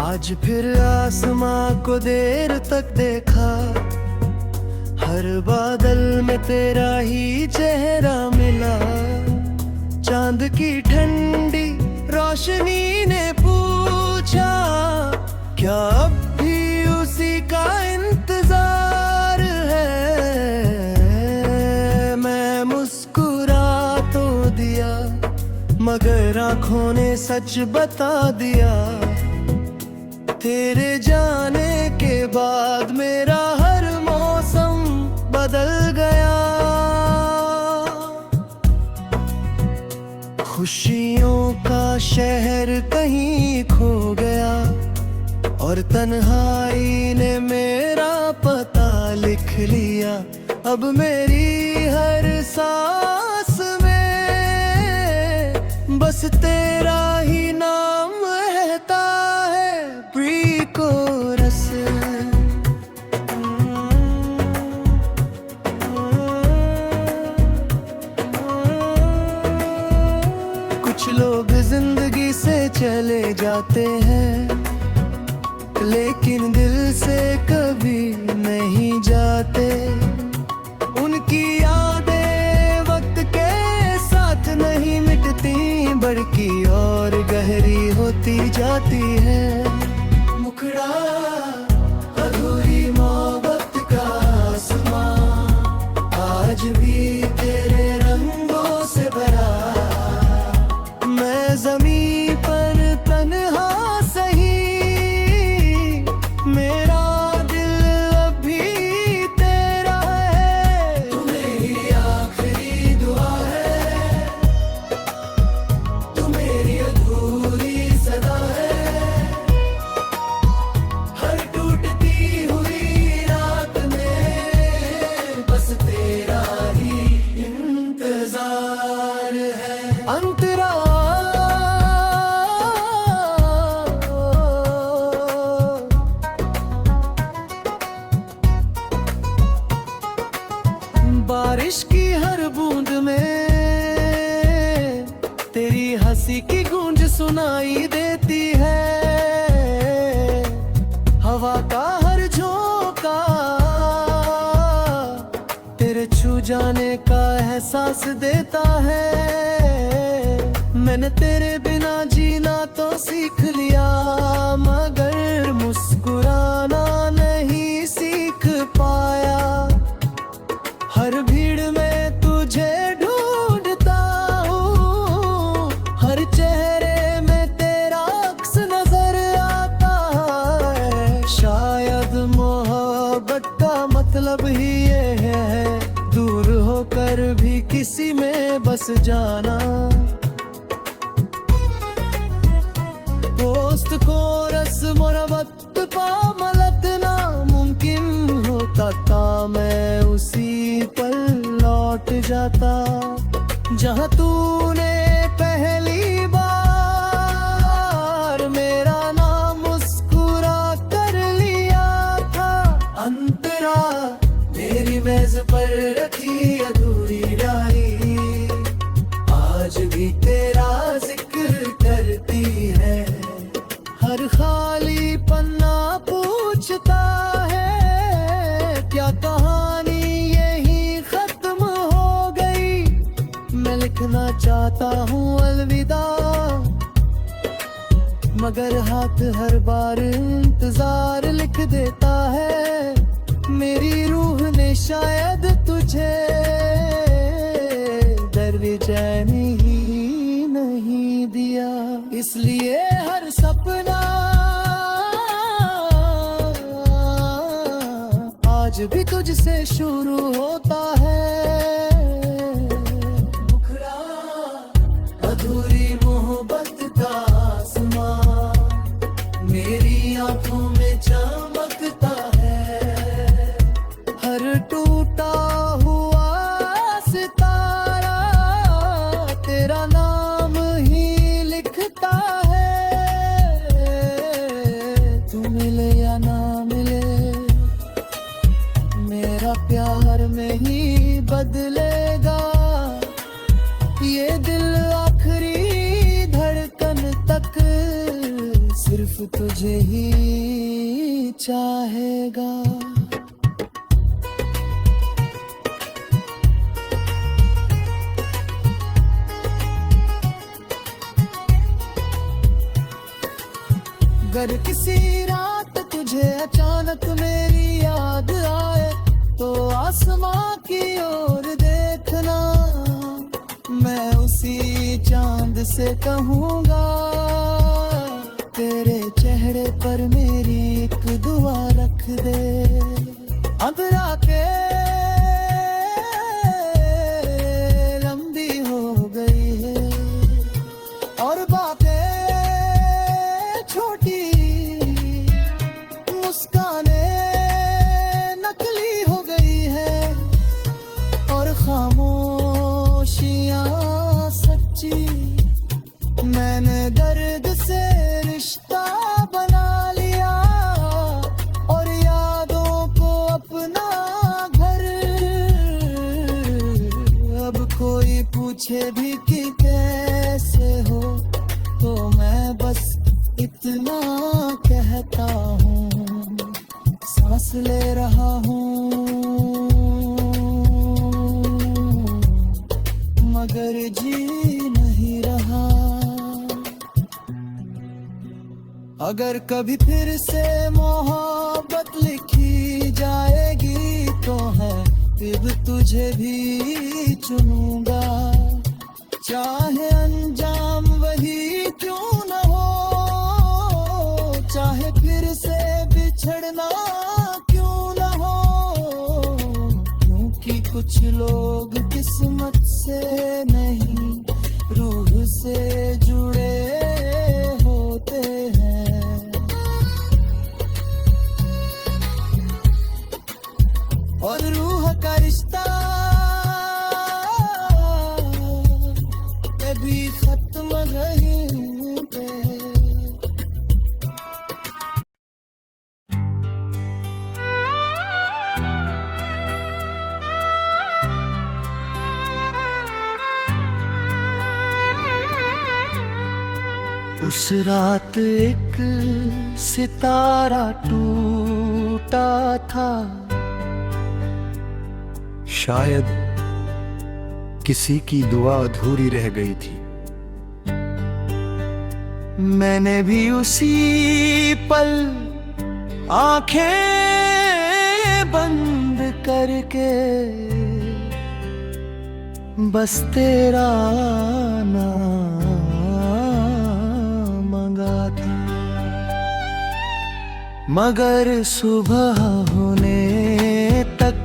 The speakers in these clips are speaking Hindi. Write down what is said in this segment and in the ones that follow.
आज फिर आसमां को देर तक देखा, हर बादल में तेरा ही चेहरा मिला। चांद की ठंडी रोशनी ने पूछा, क्या अब भी उसी का इंतजार है? मैं मुस्कुरा तो दिया, मगर आंखों ने सच बता दिया। तेरे जाने के बाद मेरा हर मौसम बदल गया। खुशियों का शहर कहीं खो गया, और तन्हाई ने मेरा पता लिख लिया। अब मेरी हर सांस में बस तेरा ही नाम रहता है, प्री-कोरस। कुछ लोग जिंदगी से चले जाते हैं, लेकिन दिल से कभी नहीं जाते। उनकी यादें वक्त के साथ नहीं मिटती, बल्कि और गहरी होती जाती है। मुखड़ा अधूरी मोहब्बत का आसमां, आज भी तेरे रंगों से भरा। मैं ज़मीं पर तन्हा सही, मेरा दिल अभी तेरा है। तू मेरी आखिरी दुआ है, तू मेरी अधूरी सदा है। हर टूटती हुई रात में बस तेरा ही इंतजार है। अंतरा बारिश की हर बूंद में तेरी हंसी की गूंज सुनाई देती है। हवा का हर झोंका तेरे छू जाने का एहसास देता है। मैंने तेरे बिना जीना तो सीख लिया, मगर मुस्कुराना नहीं सीख पाया। हर भीड़ में तुझे ढूंढता हूँ, हर चेहरे में तेरा अक्स नजर आता है। शायद मोहब्बत का मतलब ही ये है, दूर होकर भी किसी में बस जाना। दोस्त को रस्म मोहब्बत पा मलत नामुमकिन होता था, मैं उसी पल लौट जाता जहां तूने पहली बार मेरा नाम मुस्कुरा कर लिया था। अंतरा मेरी मेज पर रखी अधूरी डायरी, आज भी तेरा जिक्र करती है। हर खाली पन्ना पूछता है, क्या कहानी यही खत्म हो गई? मैं लिखना चाहता हूँ अलविदा, मगर हाथ हर बार इंतजार लिख देता है। मेरी रूह ने शायद तुझे दर्द चैन ही नहीं दिया, इसलिए हर सपना आज भी तुझसे शुरू होता है। मुखड़ा अधूरी मोहब्बत का आसमां, मेरी आंखों में चमकता है। हर टूटा हुआ सितारा तेरा नाम ही लिखता है। तू मिले या ना मिले, मेरा प्यार में ही बदल ही चाहेगा। अगर किसी रात तुझे अचानक मेरी याद आए तो आसमां की ओर देखना, मैं उसी चांद से कहूँगा तेरे चेहरे पर मेरी एक दुआ रख दे। अंतरा के लंबी हो गई है और बातें छोटी, मुस्काने नकली हो गई है और खामोशियां सच्ची। मैंने दर्द से रिश्ता बना लिया और यादों को अपना घर। अब कोई पूछे भी कि कैसे हो तो मैं बस इतना कहता हूँ, सांस ले रहा हूँ मगर जी नहीं रहा। अगर कभी फिर से मोहब्बत लिखी जाएगी तो है फिर तुझे भी चुनूंगा, चाहे अंजाम वही क्यों न हो, चाहे फिर से बिछड़ना क्यों न हो। क्योंकि कुछ लोग किस्मत से नहीं रूह से जुड़े होते हैं। और रूह का रिश्ता कभी खत्म नहीं पे। उस रात एक सितारा टूटा था, शायद किसी की दुआ अधूरी रह गई थी। मैंने भी उसी पल आंखें बंद करके बस तेरा नाम मांगा था। मगर सुबह होने तक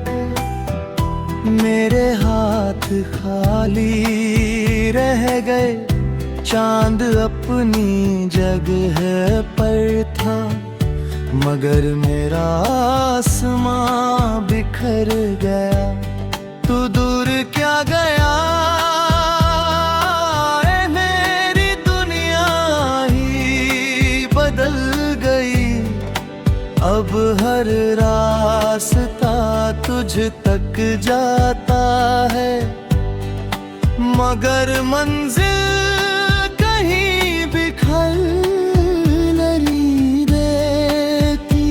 मेरे हाथ खाली रह गए। चांद अपनी जगह पर था मगर मेरा आसमां बिखर गया। तू दूर क्या गया ए मेरी दुनिया ही बदल गई। अब हर रास्ता तुझ तक जाता है मगर मंजिल कहीं भी खल नहीं देती।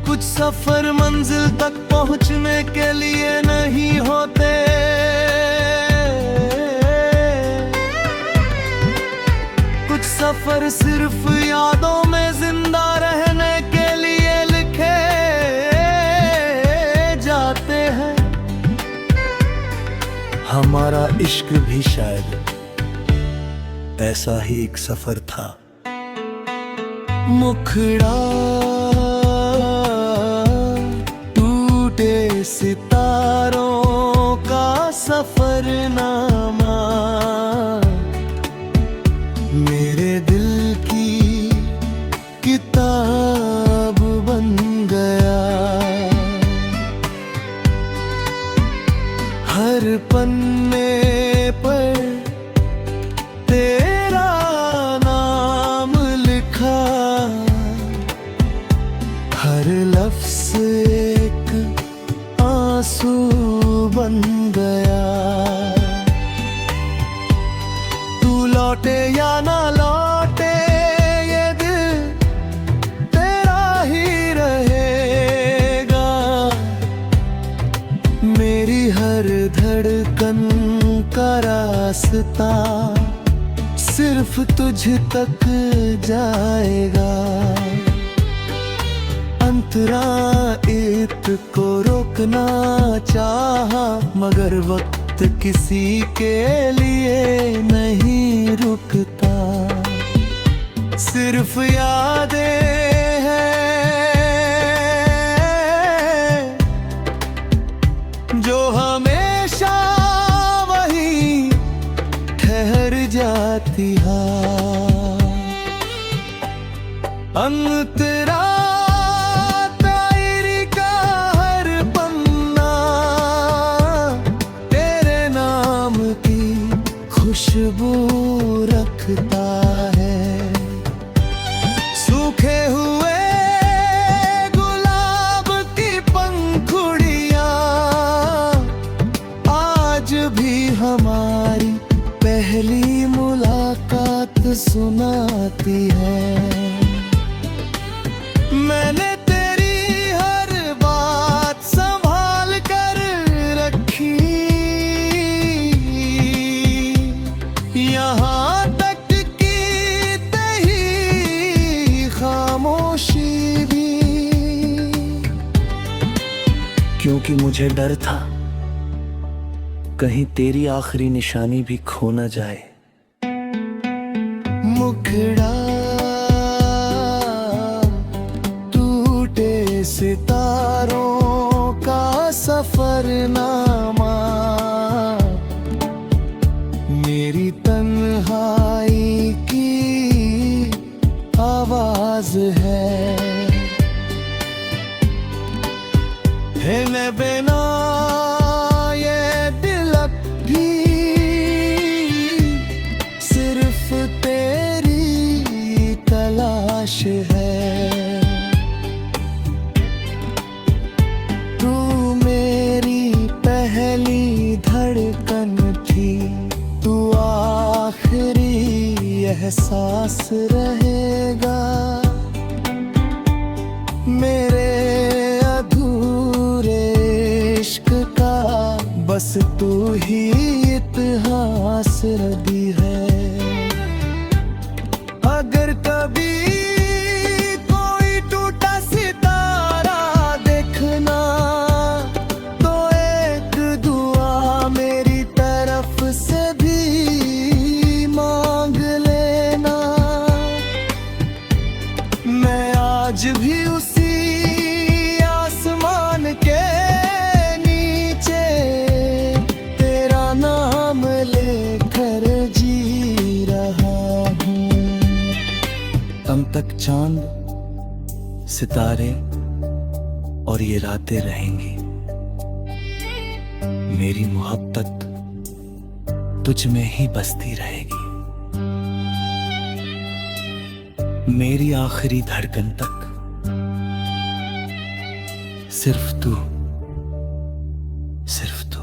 कुछ सफर मंजिल तक पहुंचने के लिए नहीं होते, कुछ सफर सिर्फ यादों में जिंदा रहने के लिए लिखे जाते हैं। हमारा इश्क भी शायद ऐसा ही एक सफर था। मुखड़ा टूटे सितारों का सफरनामा मेरे दिल की किताब बन गया। हर पन्ने पर तेरा नाम लिखा सिर्फ तुझ तक जाएगा। अंतरा इत को रोकना चाहा, मगर वक्त किसी के लिए नहीं रुकता। सिर्फ यादें हैं जो हमेशा वही ठहर जाती है। अंतरा डायरी का हर पन्ना तेरे नाम की खुशबू रखता है। सूखे हुए गुलाब की पंखुड़ियां आज भी हमारी पहली मुलाकात सुनाती है। मैंने तेरी हर बात संभाल कर रखी, यहाँ तक की तेरी खामोशी भी। क्योंकि मुझे डर था कहीं तेरी आखिरी निशानी भी खो न जाए। मुखड़ा टूटे सितारों का सफरनामा, मेरी तन्हाई की आवाज है। बिना ये दिलक भी सिर्फ तेरी तलाश है। तू मेरी पहली धड़कन थी, तू आखिरी एहसास रहेगा। मेरे अधूरे इश्क का बस तू ही इतिहास रदी है। अगर कभी कोई टूटा सितारा देखना तो एक दुआ मेरी तरफ से भी मांग लेना। मैं आज भी उसी आसमान के नीचे तेरा नाम लेकर जी रहा हूँ। तब तक चांद, सितारे और ये रातें रहेंगी। मेरी मोहब्बत तुझ में ही बसती रहेगी। मेरी आखिरी धड़कन तक सिर्फ तू, सिर्फ तू।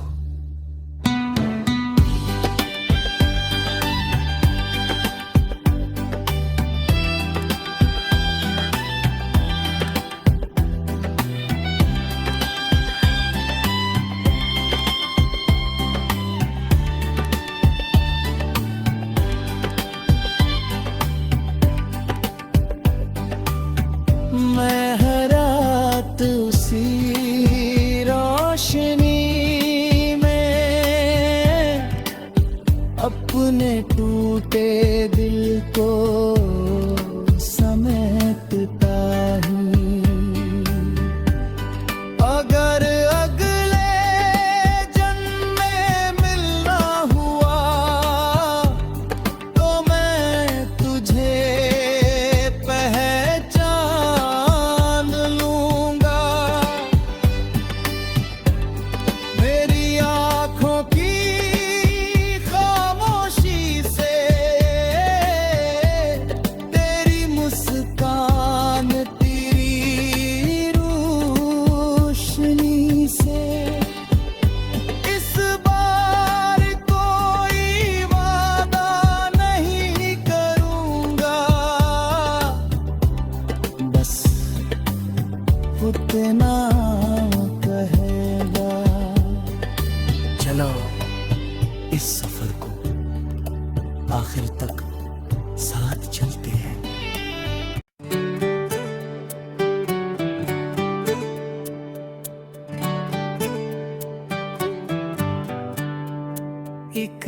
मैं हर रात उसी रोशनी में अपने टूटे दिल को समेटता हूँ। अगर अगले जन्म में मिलना हुआ तो मैं तुझे उतना कहेगा। चलो इस सफर को आखिर तक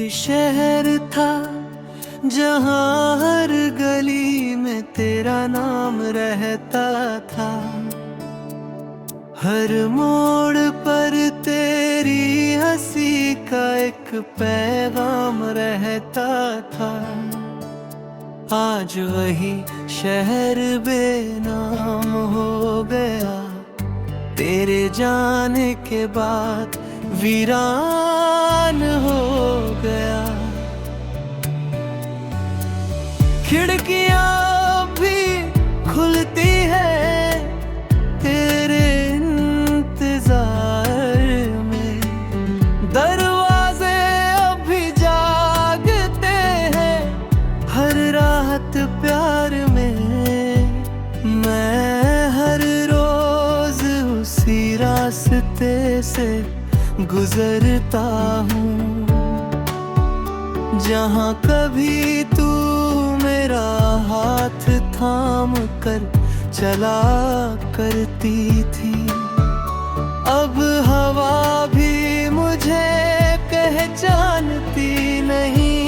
शहर था जहाँ हर गली में तेरा नाम रहता था, हर मोड़ पर तेरी हंसी का एक पैगाम रहता था। आज वही शहर बेनाम हो गया, तेरे जाने के बाद वीरान हो गया। खिड़कियां भी खुलती है तेरे इंतजार में, दरवाजे अभी जागते हैं हर रात प्यार में। मैं हर रोज उसी रास्ते से गुजरता हूँ जहाँ कभी तू मेरा हाथ थाम कर चला करती थी। अब हवा भी मुझे पहचानती नहीं,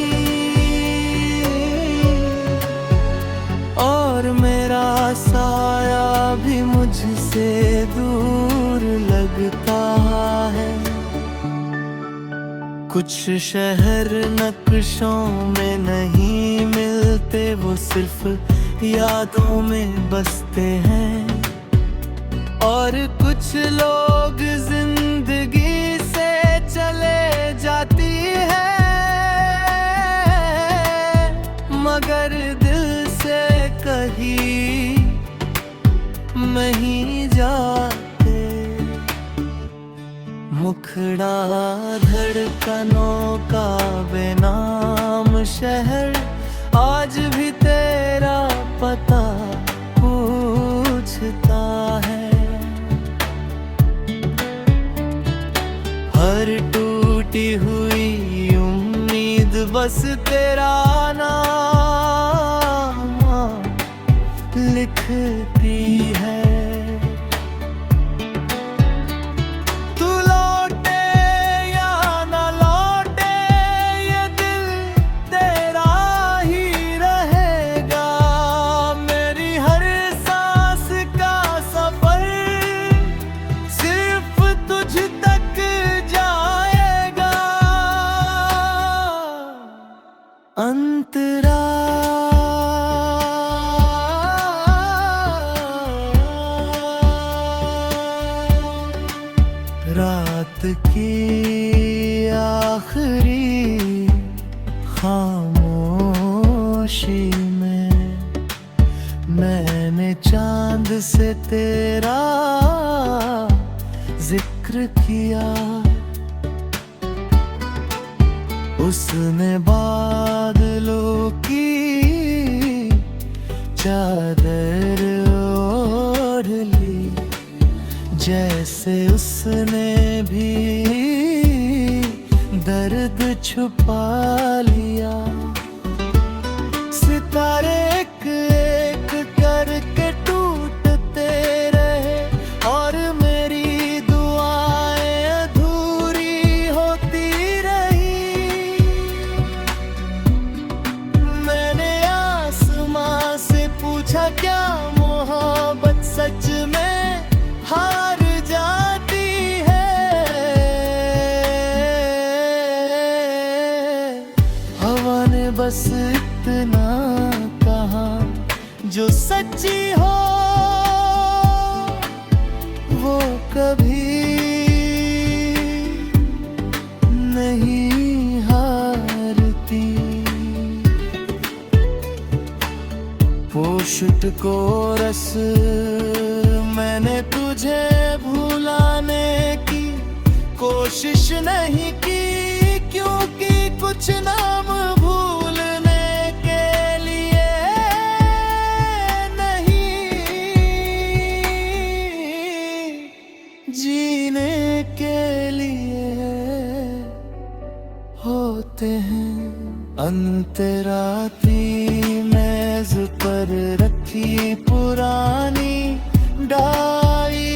और मेरा साया भी मुझसे दूर लगता है। कुछ शहर नक्शों में नहीं मिलते, वो सिर्फ यादों में बसते हैं। और कुछ लोग जिंदगी से चले जाती है, मगर दिल से कहीं नहीं जाते। मुखड़ा धड़कनों का बेनाम शहर आज भी तेरा पता पूछता है। हर टूटी हुई उम्मीद बस तेरा नाम लिखती है। अंतरा रात की आखिरी खामोशी में मैंने चांद से तेरा जिक्र किया। उसने बादलों की चादर ओढ़ ली, जैसे उसने भी दर्द छुपा लिया। सितारे एक एक करके टूटते रहे और मेरी दुआएं अधूरी होती रही। मैंने आसमां से पूछा क्या मोहब्बत सच में हार जाती है। हवा ने बस इतना कहा, जो सच्ची हो वो कभी नहीं हारती। पोषट को रस मैंने तुझे भुलाने की कोशिश नहीं की, क्योंकि कुछ नाम भूलने के लिए नहीं, जीने के लिए होते हैं। अंतराती मेज पर रखी पुरानी डाई,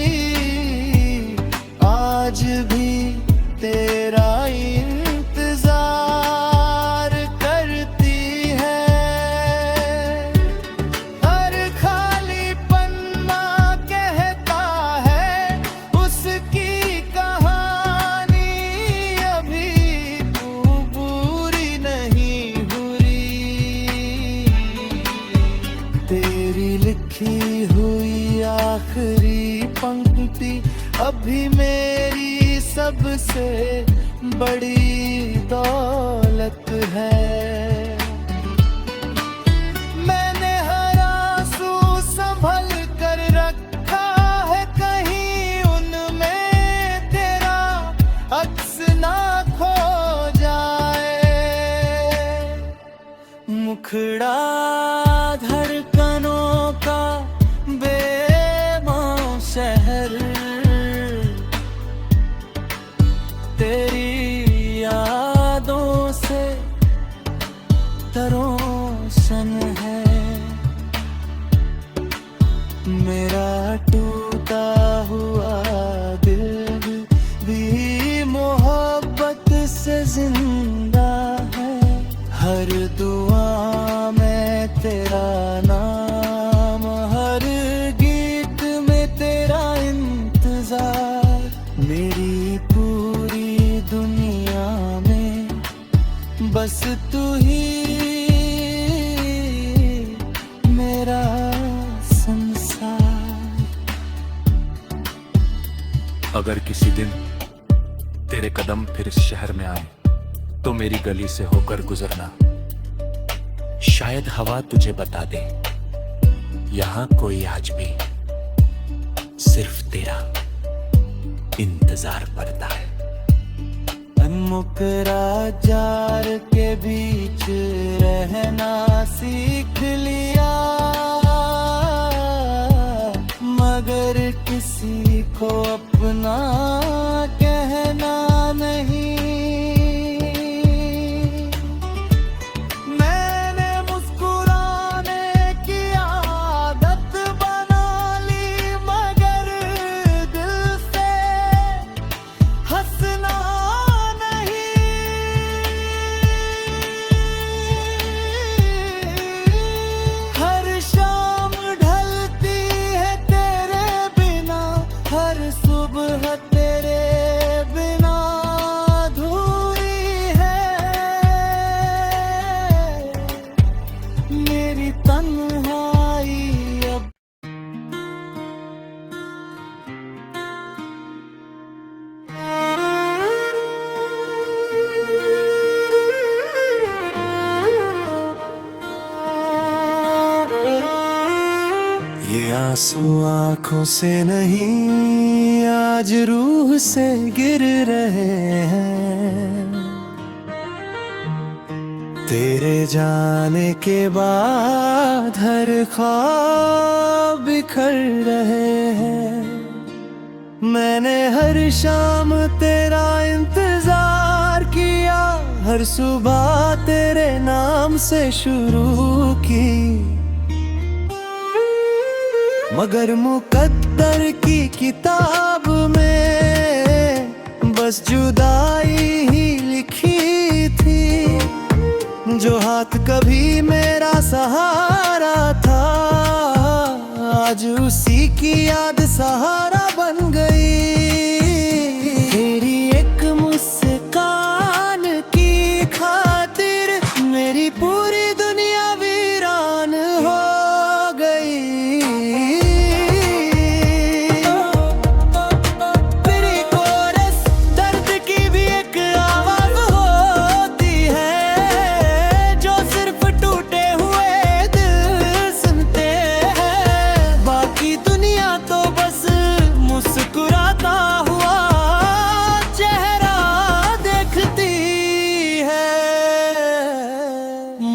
आज भी तेरा इंतजार मेरी लिखी हुई आखिरी पंक्ति अभी मेरी सबसे बड़ी दौलत है। मैंने हर आंसू संभल कर रखा है, कहीं उनमें तेरा अक्स ना खो जाए। मुखड़ा धड़कनों का बेमां शहर, तेरी यादों से तरोशन है। मेरा टूटा हुआ दिल भी मोहब्बत से जिंदा है। हर दुआ में तेरा नाम, हर गीत में तेरा इंतजार। मेरी पूरी दुनिया में बस तू ही मेरा संसार। अगर किसी दिन तेरे कदम फिर इस शहर में आए तो मेरी गली से होकर गुजरना। शायद हवा तुझे बता दे यहाँ कोई आज भी सिर्फ तेरा इंतजार करता है। मुकरा जार के बीच रहना सीख लिया, मगर किसी को अपना कहना नहीं। मैंने मुस्कुराने की आदत बना ली, मगर दिल से हंसना तेरे बिना अधूरी है मेरी तन्हाई अब। ये आंसू आंखों से नहीं आज रूह से गिर रहे हैं। तेरे जाने के बाद हर ख्वाब बिखर रहे हैं। मैंने हर शाम तेरा इंतजार किया, हर सुबह तेरे नाम से शुरू की, मगर मुकद्दर की किताब में बस जुदाई ही लिखी थी। जो हाथ कभी मेरा सहारा था आज उसी की याद सहारा बन गई। तेरी एक मुस्कान की खातिर मेरी पूरी दुनिया वीरान हो गई।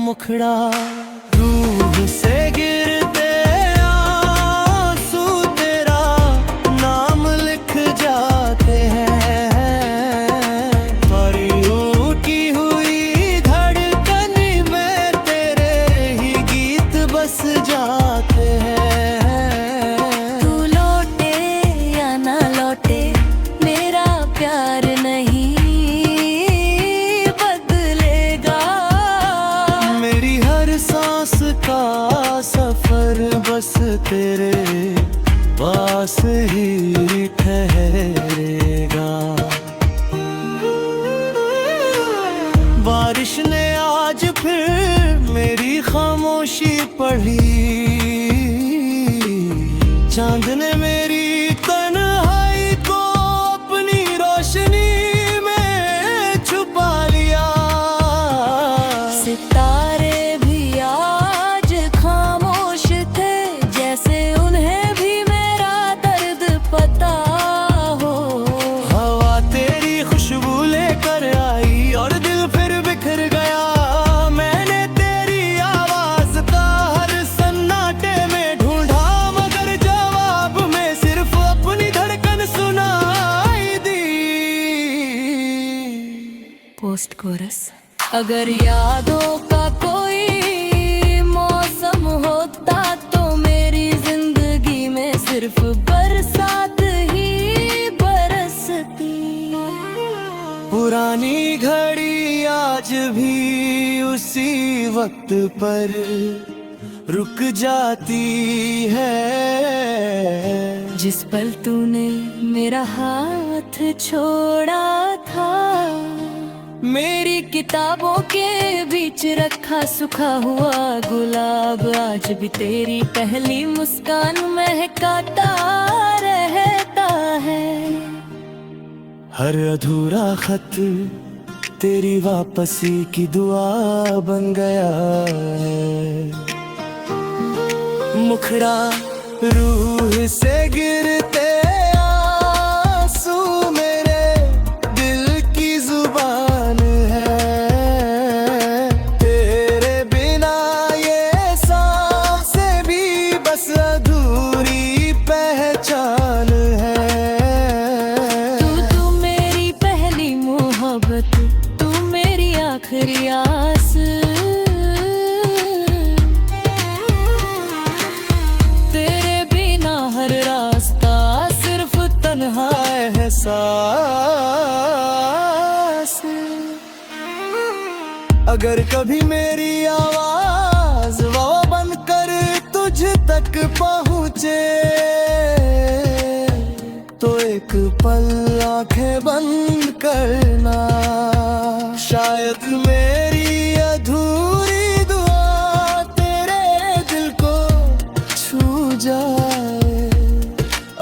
मुखड़ा रूह से गिरते आंसू तेरा नाम लिख जाते हैं। तुम्हारी टूटी हुई धड़कन में तेरे ही गीत बस जाते हैं। तू लौटे या ना लौटे मेरा प्यार नहीं सांस का सफर बस तेरे पास ही ठहरेगा। बारिश ने आज फिर मेरी खामोशी पढ़ी, चांद ने मेरी तन्हाई को अपनी रोशनी में छुपा लिया। सितारे भी आज खामोश थे, जैसे उन्हें भी मेरा दर्द पता हो। हवा तेरी खुशबू लेकर आई और दिल फिर बिखर गया। मैंने तेरी आवाज का हर सन्नाटे में ढूंढा, मगर जवाब में सिर्फ अपनी धड़कन सुनाई दी। Post coarse. अगर यादों का कोई मौसम होता तो मेरी जिंदगी में सिर्फ बरसात ही बरसती। पुरानी घड़ी आज भी उसी वक्त पर रुक जाती है। जिस पल तूने मेरा हाथ छोड़ा था, मेरी किताबों के बीच रखा सूखा हुआ गुलाब आज भी तेरी पहली मुस्कान महकाता रहता है। हर अधूरा खत तेरी वापसी की दुआ बन गया है। मुखड़ा रूह से गिरते आंसू मेरे दिल की जुबान है। तेरे बिना ये सांसें भी बस अधूरी पहचान है। तू मेरी पहली मोहब्बत, तू मेरी आखिरी आस। तेरे बिना हर रास्ता सिर्फ तन्हा एहसास। अगर कभी मेरी आवाज वो बनकर तुझ तक पहुँचे, तो एक पल आंखें बंद करना। शायद मेरी अधूरी दुआ तेरे दिल को छू जाए।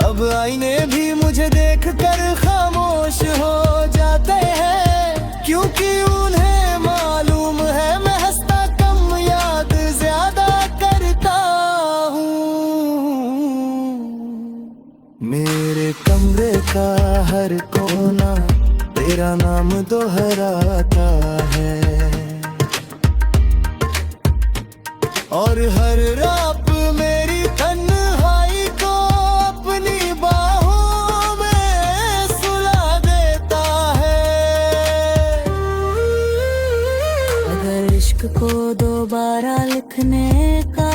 अब आईने भी मुझे देखकर खामोश हो जाते हैं, क्योंकि उन्हें मालूम है मैं हंसता कम याद ज्यादा करता हूँ। मेरे कमरे का हर कोना तेरा नाम दोहराता है, और हर रात मेरी तन्हाई को अपनी बाहों में सुला देता है। अगर इश्क को दोबारा लिखने का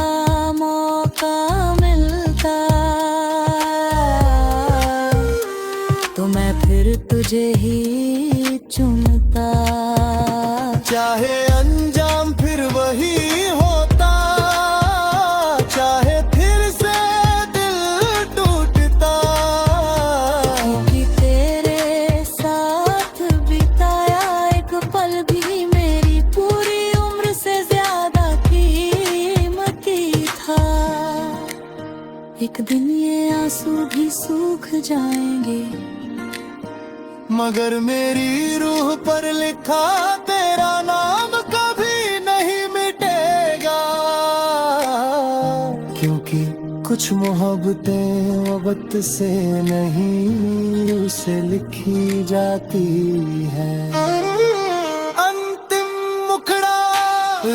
मौका मिलता, तो मैं फिर तुझे ही चुनता। चाहे अंजाम फिर वही होता, चाहे फिर से दिल टूटता। क्योंकि तेरे साथ बिताया एक पल भी मेरी पूरी उम्र से ज्यादा कीमती था। एक दिन ये आंसू भी सूख जाएंगे, मगर मेरी रूह पर लिखा तेरा नाम कभी नहीं मिटेगा। क्योंकि कुछ मोहब्बतें वक्त से नहीं उसे लिखी जाती है। अंतिम मुखड़ा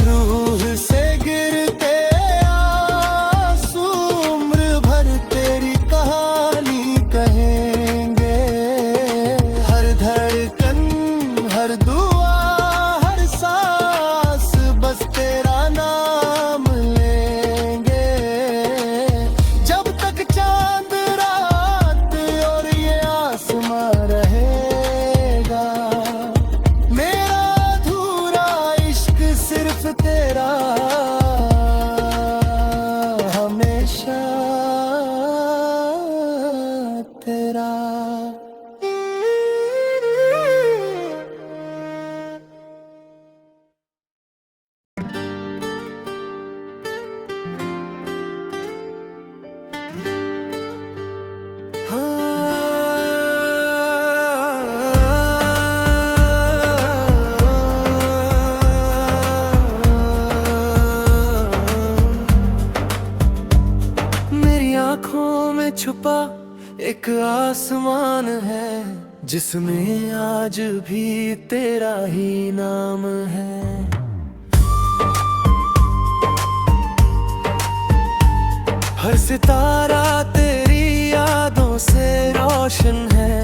रूह से गिरते आंसू उम्र भर तेरी कहानी कहेंगे। हर धड़कन, हर दुआ, हर सांस बस तेरा नाम लेंगे। जब तक चांद रात और ये आसमां रहेगा, मेरी आंखों में छुपा एक आसमान है, जिसमें आज भी तेरा ही नाम है। हर सितारा तेरी यादों से रोशन है,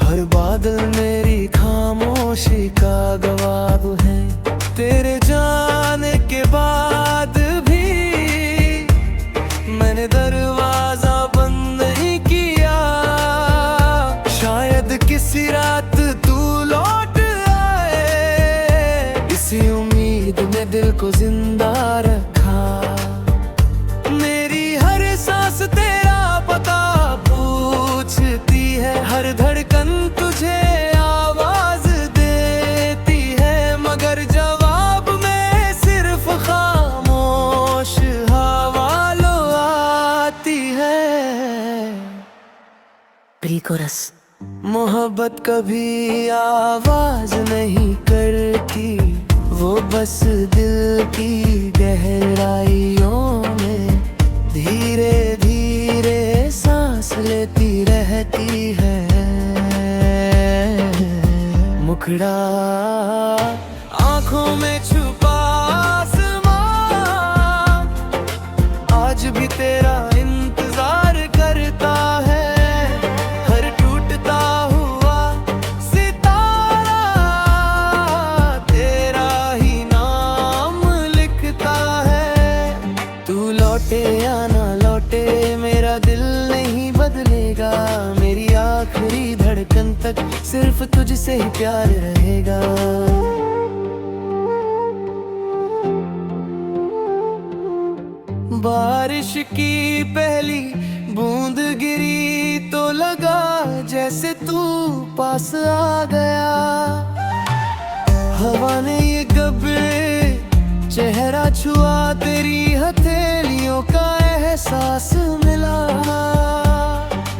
हर बादल मेरी खामोशी का गवाह है। तेरे जाने के बाद भी मैंने दरवाजा बंद नहीं किया, शायद किसी रात तू लौट आए, इसी उम्मीद ने दिल को जिंदा रखा। मेरी हर सांस तेरा पता पूछती है, हर धड़कन तुझे आवाज देती है, मगर जवाब में सिर्फ खामोश हवा लो आती है। प्री-कोरस। मोहब्बत कभी आवाज नहीं करती, वो बस दिल की गहराइयों में धीरे धीरे सांस लेती रहती है। मुखड़ा आंखों में छुपा आसमां आज भी तेरा इंतजार करता है। हर टूटता हुआ सितारा तेरा ही नाम लिखता है। तू लौटे या ना लौटे मेरा दिल नहीं बदलेगा, मेरी आखिरी धड़कन तक सिर्फ तुझसे ही प्यार रहेगा। बारिश की पहली बूंद गिरी तो लगा जैसे तू पास आ गया। हवा ने ये कब्र चेहरा छुआ, तेरी हथेलियों का एहसास मिला।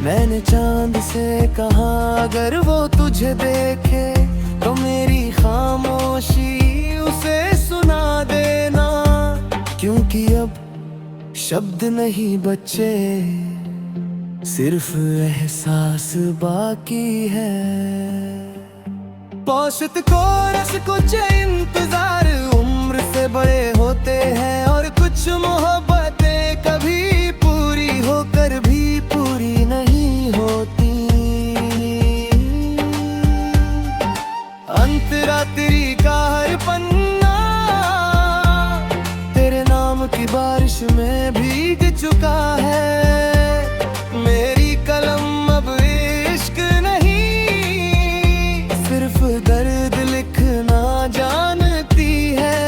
मैंने चांद से कहा अगर वो तुझे देखे तो मेरी खामोशी उसे सुना देना, क्योंकि अब शब्द नहीं बचे, सिर्फ एहसास बाकी है। पौषत को रस कुछ इंतजार उम्र से बड़े होते हैं, और कुछ मोहब्बतें कभी पूरी होकर भी पूरी नहीं होती। अंतरा तेरी का हर पन्ना तेरे नाम की बारिश में भीग चुका है। मेरी कलम अब इश्क नहीं सिर्फ दर्द लिखना जानती है।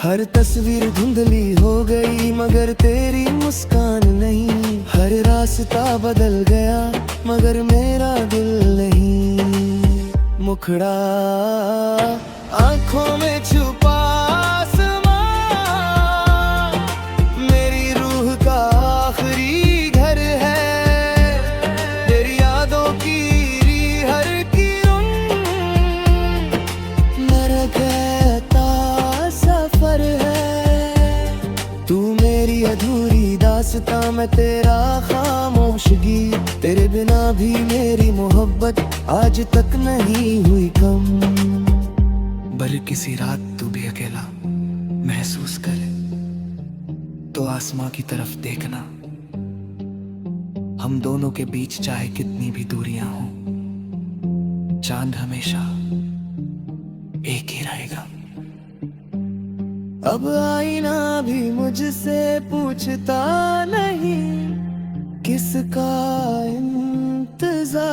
हर तस्वीर धुंधली हो गई मगर तेरी मुस्कान नहीं, हर रास्ता बदल गया मगर मेरा दिल नहीं। मुखड़ा आंखों में छुपा आसमां मेरी रूह का आखिरी घर है। तेरी यादों की हर किरण मेरा कहता सफर है। तू मेरी अधूरी दास्तां, मैं तेरा खामोश गीत। तेरे बिना भी मेरी मोहब्बत आज तक नहीं हुई कम। भले किसी रात तू भी अकेला महसूस करे तो आसमां की तरफ देखना। हम दोनों के बीच चाहे कितनी भी दूरियां हों, चांद हमेशा एक ही रहेगा। अब आईना भी मुझसे पूछता नहीं किसका इंतजार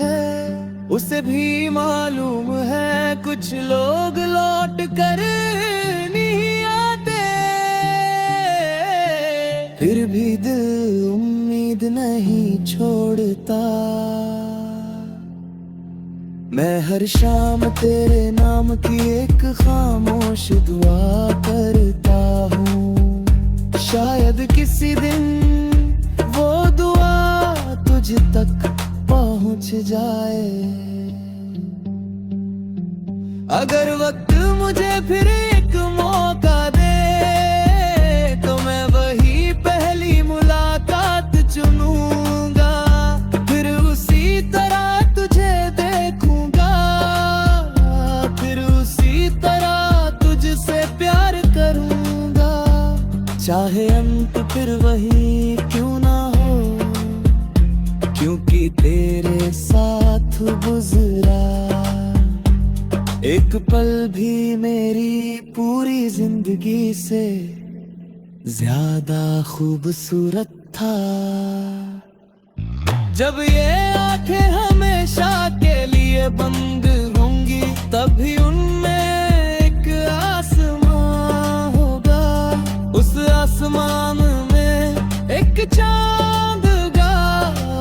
है। उसे भी मालूम है कुछ लोग लौट कर नहीं आते, फिर भी दिल उम्मीद नहीं छोड़ता। मैं हर शाम तेरे नाम की एक खामोश दुआ करता हूँ, शायद किसी दिन वो दुआ तुझ तक पहुँच जाए। अगर वक्त मुझे फिर एक मौका दे तो मैं वही पहली क्योंकि तेरे साथ गुजरा एक पल भी मेरी पूरी जिंदगी से ज्यादा खूबसूरत था। जब ये आंखें हमेशा के लिए बंद होंगी तभी उनमें एक आसमां होगा, उस आसमान में एक चांद होगा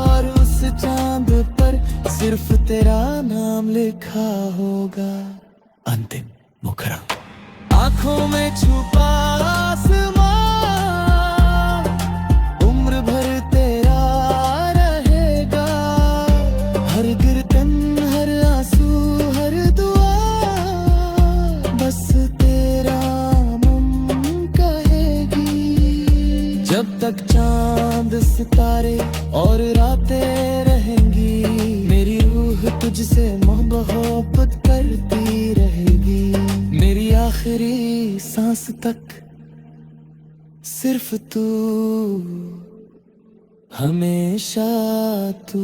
और उस चांद पर सिर्फ तेरा नाम लिखा होगा। अंतिम मुखरा आंखों में छुपा आसमां उम्र भर तेरा रहेगा, हर गिरतन हर आंसू हर दुआ बस तेरा मुम कहेगी। जब तक चांद सितारे और रातें रहेंगी मेरी रूह तुझसे मोहब्बत करती रहेगी। मेरी आखिरी सांस तक सिर्फ तू, हमेशा तू।